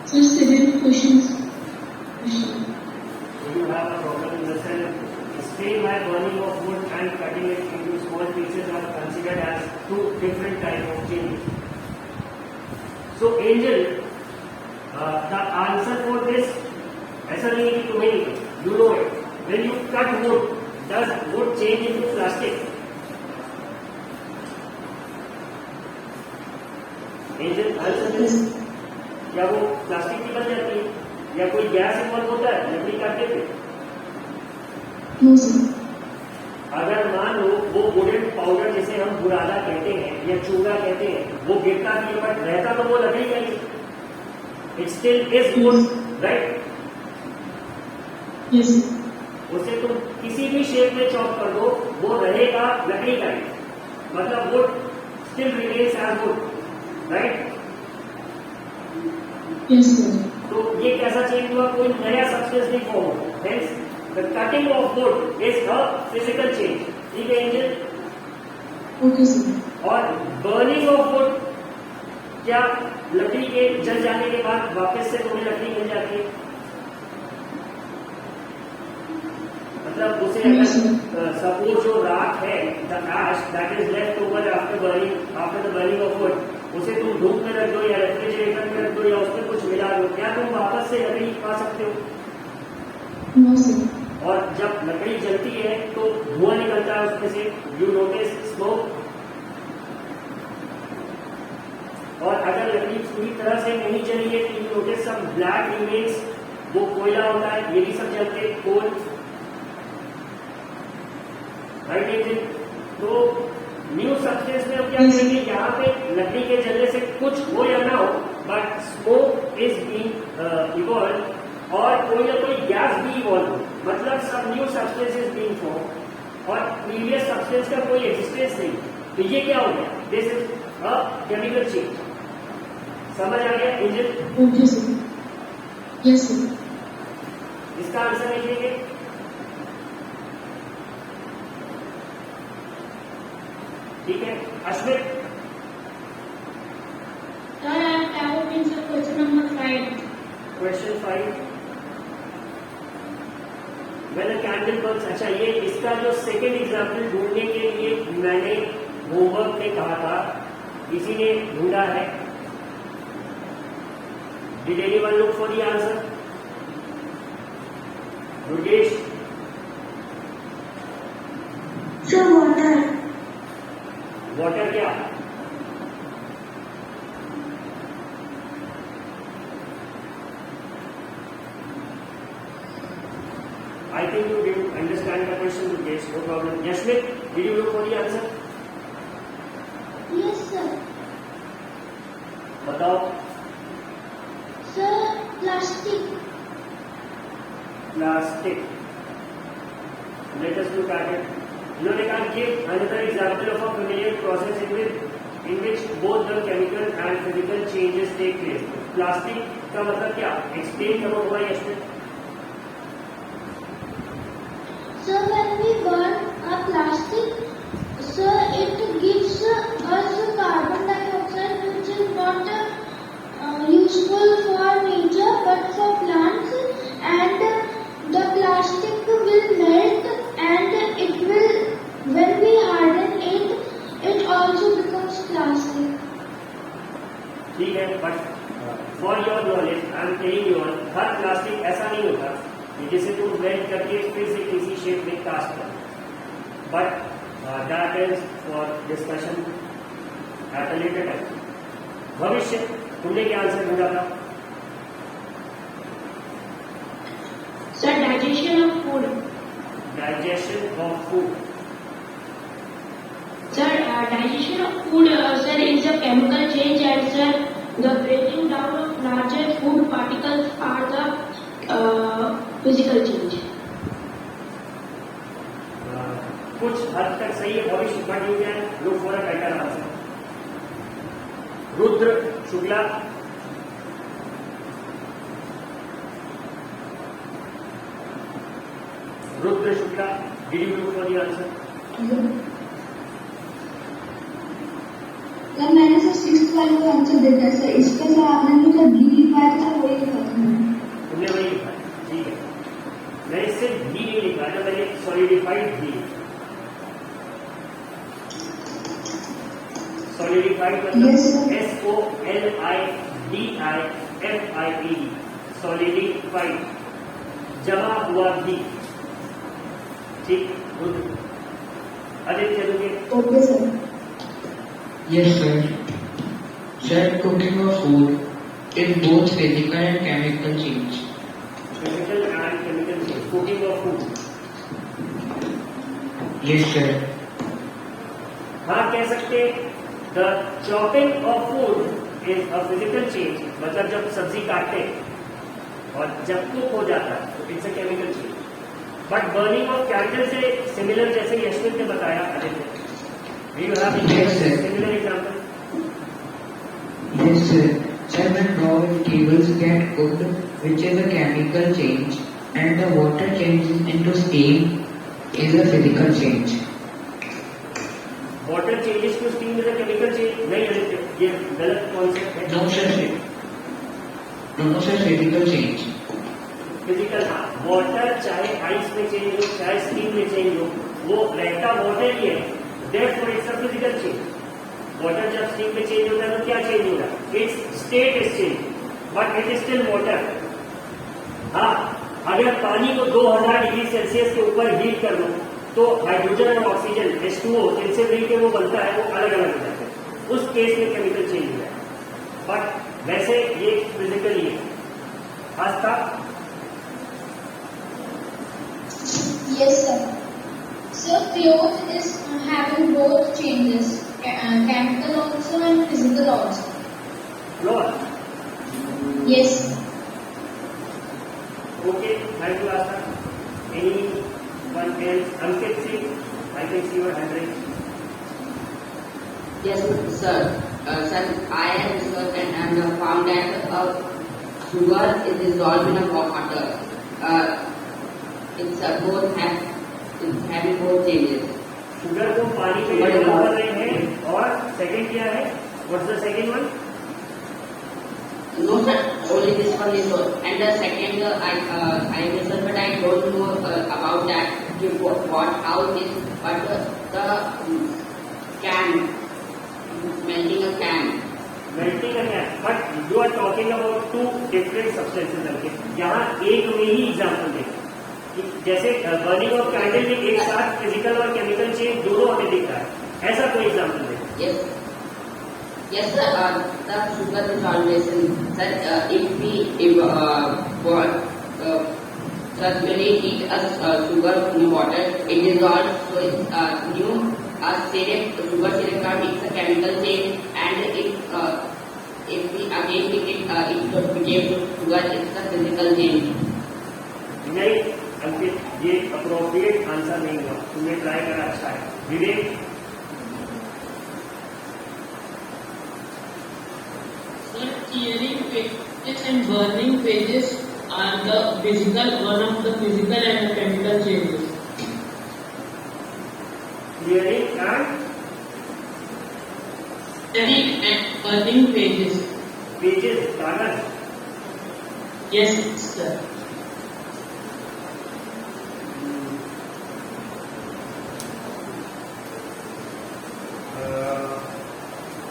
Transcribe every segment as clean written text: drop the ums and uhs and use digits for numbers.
So seven questions. So you have a problem in the cell. Extreme high burning of wood and cutting it into small pieces are considered as two different types of changes. So Angel, the answer for this, ऐसा नहीं है कि तुम्हें नहीं, you know it. When you cut wood, does wood change into plastic? Angel, answer this. क्या वो plastic की बन जाती है या कोई गैस इन्वॉल्व होता है लकड़ी काटने पे? No sir. अगर मान लो वो वुडन पाउडर जिसे हम बुरादा कहते हैं या चूड़ा कहते हैं वो गिरता भी है बट रहता तो वो लकड़ी का ही, it still is wood, right? Yes. उसे तुम किसी भी शेप में चॉप कर दो वो रहेगा लकड़ी का ही, मतलब wood still remains as wood, right? Yes sir. तो ये कैसा चेंज हुआ? कोई नया सब्सटेंस नहीं फॉर्म हुआ। Hence the cutting of would is a physical change. ठीक है एंजल? Okay sir. और बर्निंग ऑफ वुड, क्या लकड़ी के जल जाने के बाद वापस से तुम्हें लकड़ी मिल जाती है? मतलब उसे अगर सपोज जो राख है, the ash that is left over after the burning of wood, उसे तुम धूप में रख दो या रेफ्रिजरेटर में रख दो या उसमें कुछ मिला दो, क्या तुम वापस से लकड़ी पा सकते हो? No sir. और जब लकड़ी जलती है तो धुआं निकलता है उसमें से, यू नोटिस स्मोक। और अगर लकड़ी पूरी तरह से नहीं जली है तो you notice some black remains, वो कोयला होता है, ये भी सब जलते हैं, कोल, राइट? तो न्यू सब्सटेंस में अब क्या करेंगे, यहाँ पे लकड़ी के जलने से कुछ हो या ना हो but smoke is being evolve और कोई ना कोई गैस भी इवॉल्व हो, मतलब सब new substance is being form और प्रीवियस सब्सटेंस का कोई एग्जिस्टेंस नहीं। तो ये क्या हो गया? This is a chemical change. समझ आ गया engine? Okay sir. Yes sir. इसका आंसर लिखेंगे। ठीक है अश्वित? Sir, I have answer question number 5. Question 5, When a candle burns, अच्छा ये इसका जो सेकेंड एग्जाम्पल ढूंढने के लिए मैंने होमवर्क में कहा था, किसी ने ढूंढा है? Did anyone look for the answer? Durgesh? Sir, water. Water क्या? I think you didn't understand the question, Dukesh. No problem. Yashmit, did you look for the answer? Yes sir. बताओ। Sir, plastic. Plastic. Let us look at it. इन्होंने कहा give another example of a familiar process in which both the chemical and physical changes take place. Plastic का मतलब क्या? Explain करो हुआ यशमित। Sir, when we burn a plastic, sir, it gives us carbon dioxide, which is not useful for nature but for plants, and the plastic will melt and it will, when we harden it, it also becomes plastic. ठीक है, but for your knowledge I am telling you her plastic ऐसा नहीं होता कि जिसे तुम weld करके फिर से किसी शेप में कास्ट कर, but that is for discussion at a later time. भविष्य, तुमने क्या आंसर ढूंढा था? Sir, digestion of food. Digestion of food. Sir, digestion of food, sir, is a chemical change, and sir, the breaking down of larger food particles are the physical change. कुछ हद तक सही है भविष्य, but you can look for a better answer. Rudra Shukla, Rudra Shukla, did you look for the answer? Sir मैंने sir 6th वाले का answer देता है सर, इसका सर आपने जो सर डी लिखवाया था वही Yes, sir. SOLIDIFIED, solidified, जमा हुआ भी। ठीक, गुड। आदित्य दोगे? Okay, sir. Yes, sir. Sir, cooking of food is both physical and chemical change. Physical and chemical change, cooking of food। Yes, sir. हाँ कह सकते, the chopping of food is a physical change, मतलब जब सब्जी काटते हैं और जब कुक हो जाता है तो it's a chemical change. But burning of candle से सिमिलर, जैसे यशवंत ने बताया, Aditya, do you have any Yes, sir. similar example? Yes, sir. Sir, when raw vegetables get cooked, which is a chemical change, and the water changes into steam, is a physical change. Water changes to steam is a chemical change? नहीं आदित्य, ये गलत concept है। No, sir. No, sir. Physical change. Physical, हाँ, water चाहे ice में change हो, चाहे steam में चेंज हो, वो रहता वाटर ही है, therefore it's a physical change. Water जब स्टीम में चेंज होता है तो क्या चेंज हो रहा है? It's state is change, but it is still water. हाँ, अगर पानी को 2000 डिग्री सेल्सियस के ऊपर हीट कर दो तो हाइड्रोजन और ऑक्सीजन H2O जिनसे मिलकर वो बनता है, वो अलग अलग हो जाते हैं, उस केस में केमिकल चेंज हो जाए। बट वैसे ये फिजिकल ही है। आस्था? Yes, sir. So clothes is having both changes, chemical also and physical also. Cloth? Yes. Okay, thank you, Asta. Anyone else? Ankit Singh, I can see your hand raised. Yes, sir. Sir, I have researched and found that sugar is dissolved in a water. It's having both changes. Sugar को पानी में But dissolve what? कर रहे हैं, और second क्या है? What's the second one? No, sir. Only this one is so. And the second, I researched, but I don't know about that. How it is, but the can melting a can. Melting है, but you are talking about two different substances करके। यहाँ एक में ही example दें, जैसे burning of candle में एक साथ फिजिकल और केमिकल चेंज दोनों हमें दिख रहा है, ऐसा कोई एग्जाम्पल दें। Yes. Yes, sir. The sugar dissolvation, sir. If we circulate it as sugar in water, it dissolves. So it's new syrup, sugar syrup card. It's a chemical change, and if we again take it, it became sugar. It's a physical change. नहीं अंकित, ये appropriate answer नहीं हुआ, तुमने try करा, अच्छा है। विवेक? Sir, tearing pages and burning pages are the physical, one of the physical and chemical changes. Clearing and Tearing and burning pages. Pages, कागज? Yes, sir.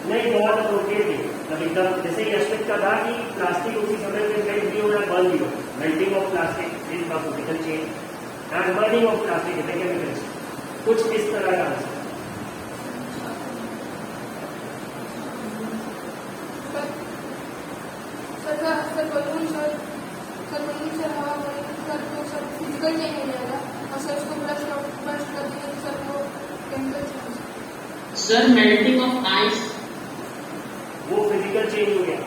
नहीं, बहुत अप्रोप्रिएट नहीं, मतलब एकदम जैसे यशवंत का था कि प्लास्टिक उसी समय में मेल्ट भी हो या बर्न भी हो। Melting of plastic is the physical change and burning of plastic is the chemical change. कुछ इस तरह का आंसर। सर बलून सर हवा बलून सर तो सर फिजिकल चेंज हो जाएगा, और सर उसको ब्रश कर देंगे तो सर वो chemical change. Sir, melting of ice. वो फिजिकल चेंज हो गया।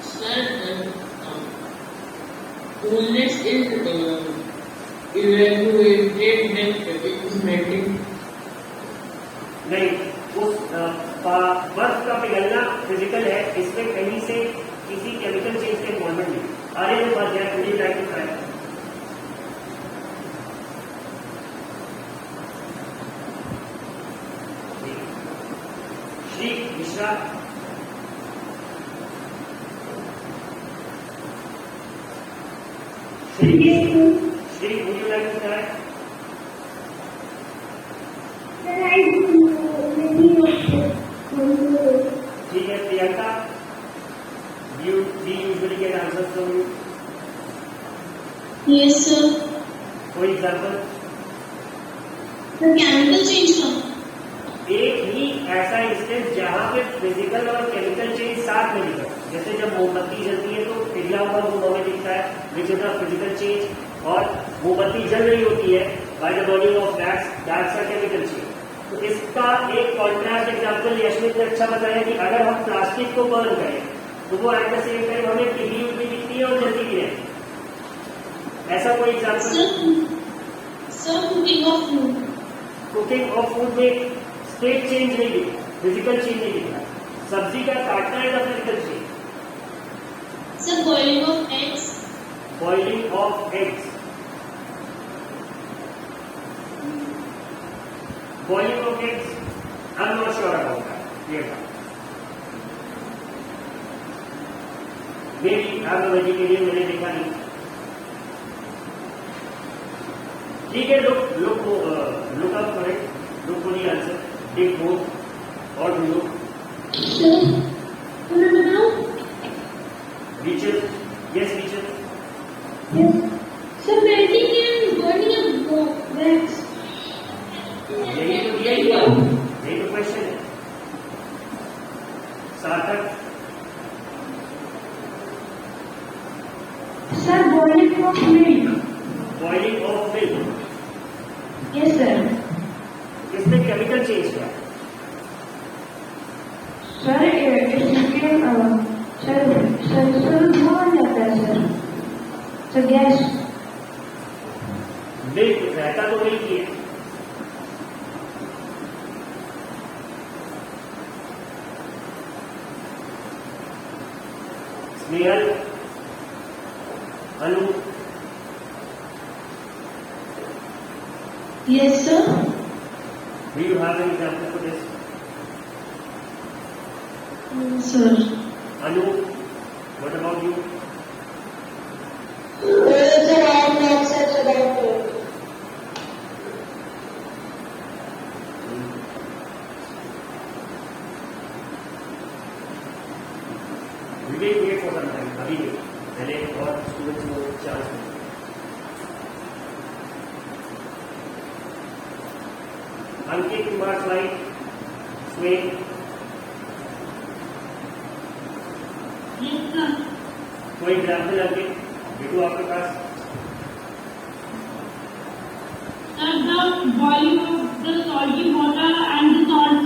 Sir, coolness is evaluated when it is melting. नहीं, उस बर्फ का पिघलना फिजिकल है, इसमें कहीं से किसी केमिकल चेंज के इन्वॉल्वमेंट नहीं। आगे में बात जाए, मुझे like to try. Shri Mishra? Shri, would you like to try? Sir, I don't know many of the Priyanka, we usually get answers from you. Yes, sir. For example, The chemical change from. एक ही ऐसा instance जहाँ पे physical और chemical change साथ में दिखा, जैसे जब मोमबत्ती जलती है तो पिघला हुआ धुआं में दिखता है, which is the physical change, और मोमबत्ती जल रही होती है by the burning of that's a chemical change. तो इसका एक कॉन्ट्रास्ट एग्जांपल यशमित ने अच्छा बताया कि अगर हम प्लास्टिक को बर्न करें तो वो एट द सेम टाइम हमें पिघली हुई भी दिखती है और जलती भी है। ऐसा कोई example? Sir, cooking of food. Cooking of food में स्टेट चेंज नहीं दिखा, फिजिकल चेंज नहीं दिखा। सब्जी का काटना है ना physical change. Sir, boiling of eggs. Boiling of eggs, boiling of eggs, I am not sure about that. ये मेरी आप वेजिटेरियन मैंने देखा नहीं। ठीक है, look up for it, look for the answer, take both or do you? Sir, what about? Richard, yes Richard. Yes. Sir, melting and burning of wax. यही तो दिया ही हुआ, यही तो क्वेश्चन है। सार्थक, Sir, boiling of milk. Boiling of milk, Yes, sir. इसमें chemical change क्या है? Sir, इसमें सर धुआं जाता है सर। Sir gas. मिल्क रहता तो मिल्क ही है। स्नेहल, अनु, Yes, sir. do you have an example for this? Sir. Anu, what about you? Sir, I am not such about it. We will wait for some time. अभी नहीं, पहले और students को chance दें। Ankit Kumar slide, स्वेन, Yes, sir. कोई example अंकित बिटू आपके पास? Sir, the boiling of the salty water and the salt.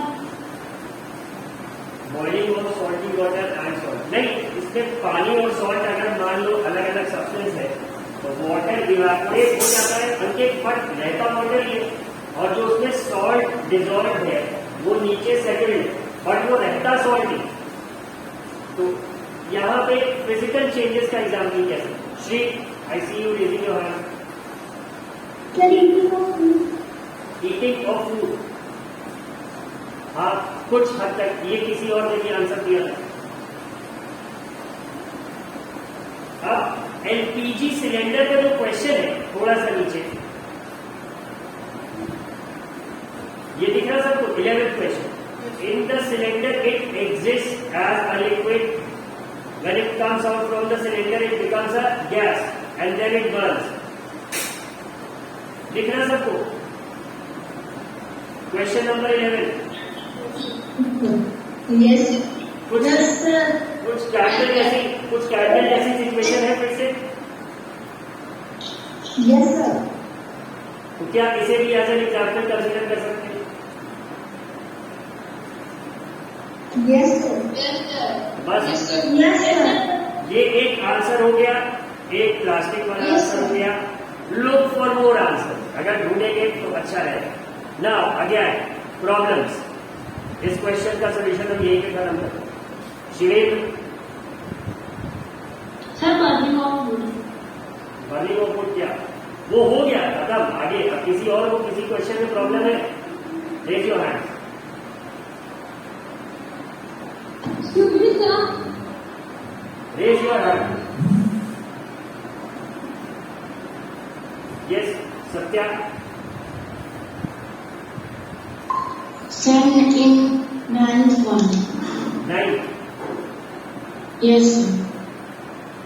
Boiling of salty water and salt नहीं, इसमें पानी और सॉल्ट अगर मान लो अलग अलग सब्सटेंस है तो वाटर इवापोरेट हो जाता है अंकित, बट रहता वाटर ही है, और जो उसमें सॉल्ट डिजॉल्व है वो नीचे सेटल्ड है, बट वो रहता सॉल्ट ही। तो यहाँ पे फिजिकल चेंजेस का एग्जाम्पल कैसे? Shri, I see you raising your hand. Sir, eating of food. Eating of food, हाँ कुछ हद तक ये किसी और ने भी आंसर दिया था। अब एलपीजी सिलेंडर का जो क्वेश्चन है थोड़ा सा नीचे ये दिख रहा सबको, 11th question. In the cylinder it exist as a liquid, when it comes out from the cylinder it becomes a gas and then it burns। दिख रहा सबको? Question number 11। Yes. कुछ Yes, sir. कुछ कैंडल जैसी situation है फिर से? Yes, sir. तो क्या इसे भी एज एन एग्जाम्पल कंसिडर कर सकते हैं? Yes, sir. बस Yes, sir. Yes, sir. ये एक आंसर हो गया, एक प्लास्टिक वाला Yes, आंसर हो sir. गया। लुक फॉर मोर आंसर, अगर ढूंढेंगे तो अच्छा रहेगा। नाउ अगेन प्रॉब्लम्स, इस क्वेश्चन का सोल्यूशन हम यही पे खत्म करते हैं। Shivendra, Sir, burning of food. Burning of food क्या? वो हो गया खत्म, आगे अब किसी और को किसी क्वेश्चन में प्रॉब्लम है? Raise your hand. Excuse me, sir. Raise your hand. Yes Satya, Sir, in 9th one. 9 Yes, sir.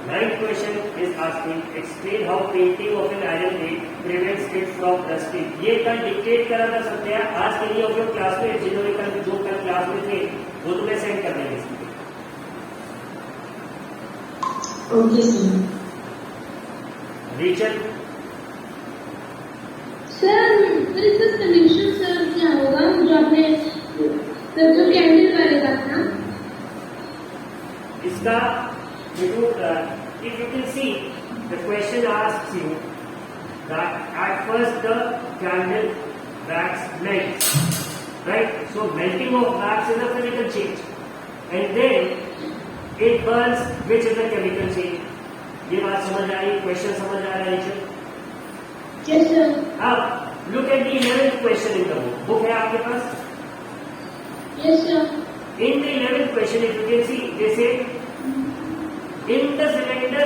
Ninth question is asking, explain how painting of an iron plate prevents it from rusting. ये कल dictate करा था सत्या, आज के लिए अपने class में जिन्होंने कल क्लास में थे वो तुम्हें सेंड कर देंगे इसके लिए. Okay, sir. रीचल, सर इसका सोल्यूशन सर क्या होगा जो आपने सर जो कैंडल वाले का था इसका if you can see, the question asks you that at first the candle wax melts, right? So melting of wax is a physical change, and then it burns, which is a chemical change. ये बात समझ आ रही, question समझ आ रहा है? Yes sir. अब look at the 11th question in the book. Book है आपके पास? Yes sir. In the 11th question, if you can see, they say, in the cylinder,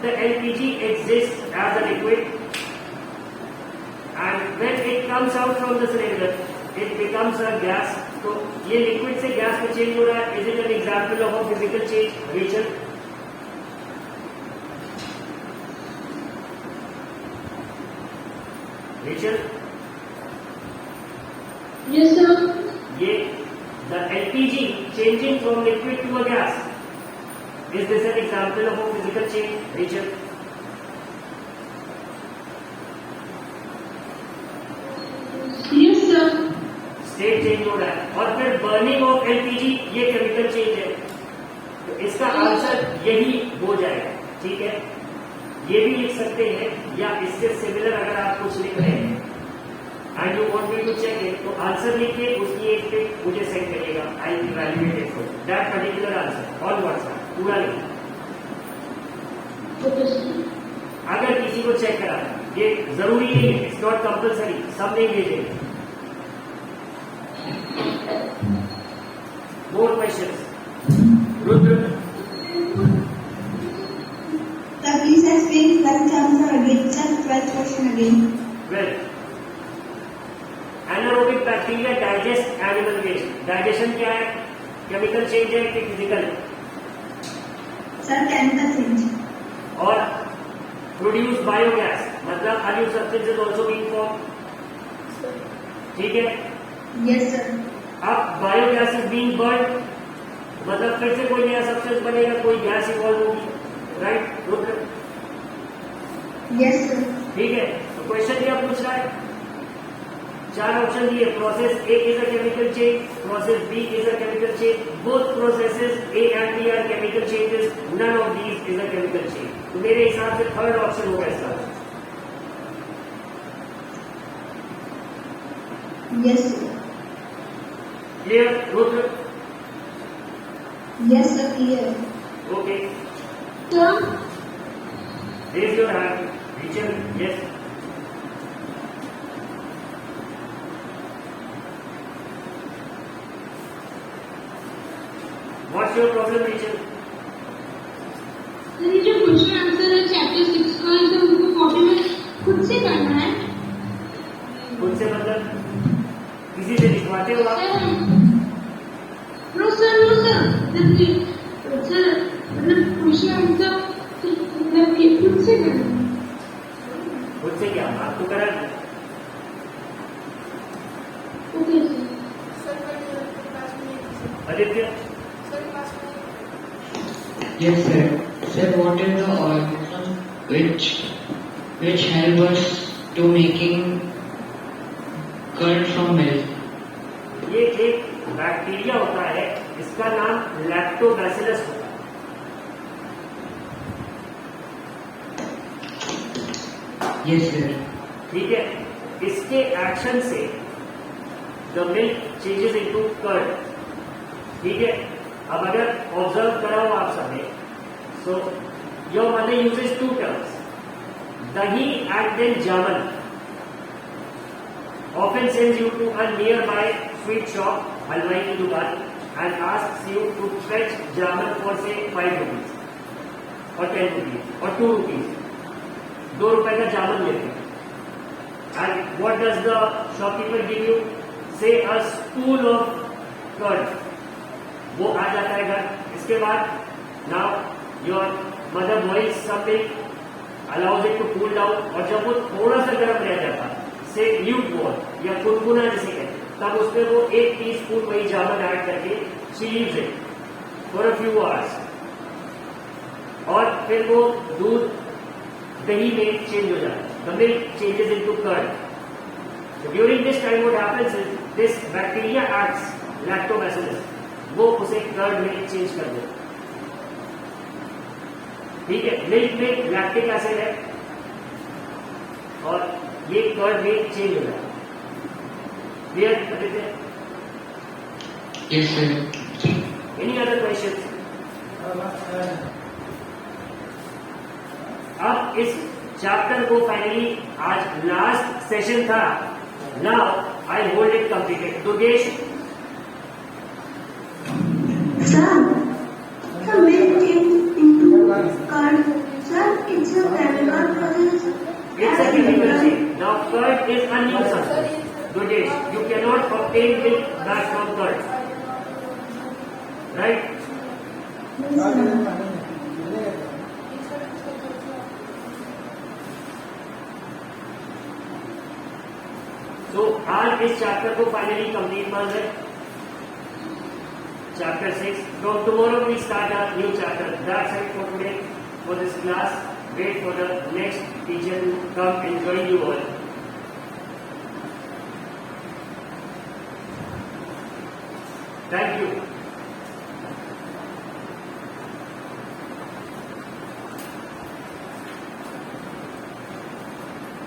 the LPG exists as a liquid, and when it comes out from the cylinder, it becomes a gas. तो ये liquid से gas में change हो रहा है. Is it an example of a physical change? Rachel? Rachel? Yes sir. ये the LPG changing from liquid to a gas. Is this an example of a physical change? Rachel? Yes sir. State change हो रहा है. और फिर burning of LPG, ये chemical change है. तो इसका आंसर यही हो जाएगा. ठीक है, ये भी लिख सकते हैं, या इससे सिमिलर अगर आप कुछ लिख रहे हैं and you want me to check it, तो आंसर लिखिए, उसकी एक पिक मुझे सेंड करिएगा. I evaluate it for that particular answer on WhatsApp. पूरा लिखिए. Okay sir. अगर किसी को चेक कराना, ये जरूरी नहीं है, इट्स नॉट कंपल्सरी, सब नहीं भेजेंगे. More questions. Rudra, Sir, please explain 12th answer again. Sir, 12th question again. well, anaerobic bacteria digest animal waste. Digestion क्या है? केमिकल चेंज है कि फिजिकल? Sir, chemical change. और प्रोड्यूस बायोगैस, मतलब a new substance is also being formed. ठीक है. Yes, sir. अब biogas is being burn, मतलब फिर से कोई नया सब्सटेंस बनेगा, कोई गैस इवॉल्व होगी. राइट रुद्र? Yes, sir. ठीक है. तो क्वेश्चन क्या पूछ रहा है? 4 ऑप्शन दिए. Process A is a chemical change, process B is a chemical change, both processes A and B are chemical changes, none of these is a chemical change. तो मेरे हिसाब से थर्ड ऑप्शन होगा इसका. Yes, sir. Clear Rudra? Yes, sir, clear. Okay, sir raise your hand. Rachel? Yes. What's your problem Rachel? Sir ये जो question answer है chapter 6 का, इसे हमको कॉपी में खुद से करना है. खुद से मतलब किसी से लिखवाते हो आप? नो सर सर मतलब क्वेश्चन आंसर मतलब कि खुद से करना है. खुद से क्या बात तो करा? Okay sir. सर कल क्लास में नहीं थी सर. आदित्य? सर क्लास में Yes, sir. Sir, what are the organisms which help us to making curd from milk? ये एक बैक्टीरिया होता है, इसका नाम लैक्टोबैसिलस होता है. Yes, sir. ठीक है. इसके एक्शन से the milk changes into curd. ठीक है. अब अगर ऑब्जर्व करा हो आप सबने, so your mother uses 2 terms, dahi and then jaman. Often sends you to a nearby sweet shop, halwai की दुकान, and asks you to fetch jamun for say 5 rupees or 10 rupees or 2 rupees. 2 रुपए का जामुन लेते हैं. And what does the shopkeeper give you? Say a spoon of curd. वो आ जाता है घर. इसके बाद Now your mother boils some milk, allows it to cool down, और जब वो थोड़ा सा गर्म रह जाता, से lukewarm या कुनकुना जिसे कहते हैं, तब उसमें वो 1 टीस्पून वही जामन ऐड करके she leaves it for a few hours, और फिर वो दूध दही में चेंज हो जाता है. The milk changes into curd. So during this time what happens is this bacteria acts, lactobacillus, वो उसे कर्ड में चेंज कर देता. ठीक है, मिल्क में लैक्टिक एसिड है और ये कर्ड में चेंज हो जाता है. Clear Aditya? Yes, sir. Any other question? अब इस चैप्टर को फाइनली आज लास्ट सेशन था. Now I hold it completed. Durgesh, Sir, the milk changed into curd. Sir, it's a chemical process. it's a chemical change. Now curd is a new substance. Dudesh, you cannot obtain milk back from curd. Right? So आज इस chapter को finally complete मान है. Chapter 6. From tomorrow we start a new chapter. That's it for today for this class. Wait for the next teacher to come and join you all. Thank you.